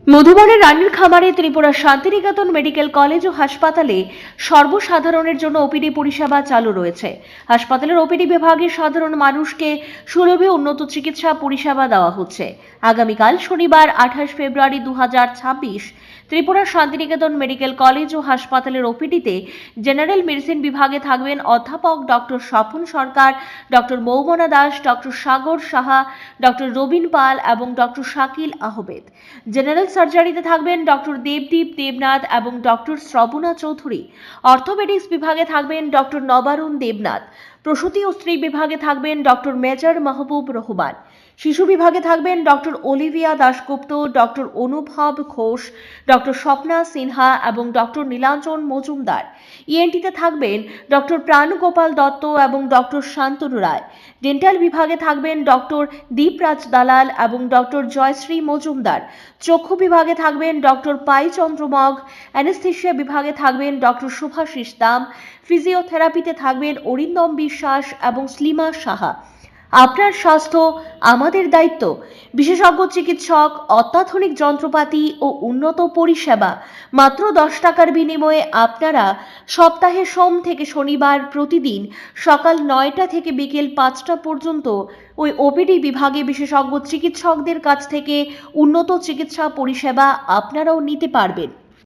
মধুবনের রানীর খামারে Tripura Santiniketan medical college ও হাসপাতালে সর্বসাধারণের জন্য ওপিডি পরিষেবা চালু রয়েছে। হাসপাতালের ওপিডি বিভাগে সাধারণ মানুষকে সুলভে উন্নত চিকিৎসা পরিষেবা দেওয়া হচ্ছে। আগামীকাল শনিবার 28 ফেব্রুয়ারি 2026 ত্রিপুরা শান্তিনিকেতন মেডিকেল কলেজ ও হাসপাতালের ওপিডিতে জেনারেল মেডিসিন বিভাগে থাকবেন অধ্যাপক ডক্টর স্বপন সরকার, ডক্টর মৌমনা দাস, ডক্টর সাগর সাহা, ডক্টর রবিন পাল এবং ডক্টর শাকিল আহমেদ। জেনারেল সার্জারিতে থাকবেন ডক্টর দেবদীপ দেবনাথ এবং ডক্টর শ্রবণা চৌধুরী। অর্থোপেডিক্স বিভাগে থাকবেন ডক্টর নবারুণ দেবনাথ। প্রসূতি ও স্ত্রী বিভাগে থাকবেন ডক্টর মেজর মাহবুব রহমান। শিশু বিভাগে থাকবেন ডক্টর অলিভিয়া দাশগুপ্ত, ডক্টর অনুভব ঘোষ, ডক্টর স্বপ্না সিনহা এবং ডক্টর নীলাঞ্জন মজুমদার। ইএনটিতে থাকবেন ডক্টর প্রাণগোপাল দত্ত এবং ডক্টর শান্তনু রায়। ডেন্টাল বিভাগে থাকবেন ডক্টর দীপরাজ দালাল এবং ডক্টর জয়শ্রী মজুমদার। চক্ষু বিভাগে থাকবেন ডক্টর পাই চন্দ্রমগ। অ্যানেস্থেশিয়া বিভাগে থাকবেন ডক্টর শুভাশিস দাম। ফিজিওথেরাপিতে থাকবেন অরিন্দম বিশ্বাস এবং স্লিমা সাহা। আপনার স্বাস্থ্য আমাদের দায়িত্ব। বিশেষজ্ঞ চিকিৎসক, অত্যাধুনিক যন্ত্রপাতি ও উন্নত পরিষেবা। মাত্র 10 টাকার বিনিময়ে আপনারা সপ্তাহে সোম থেকে শনিবার প্রতিদিন সকাল 9টা থেকে বিকেল 5টা পর্যন্ত ওই ওপিডি বিভাগে বিশেষজ্ঞ চিকিৎসকদের কাছ থেকে উন্নত চিকিৎসা পরিষেবা আপনারাও নিতে পারবেন।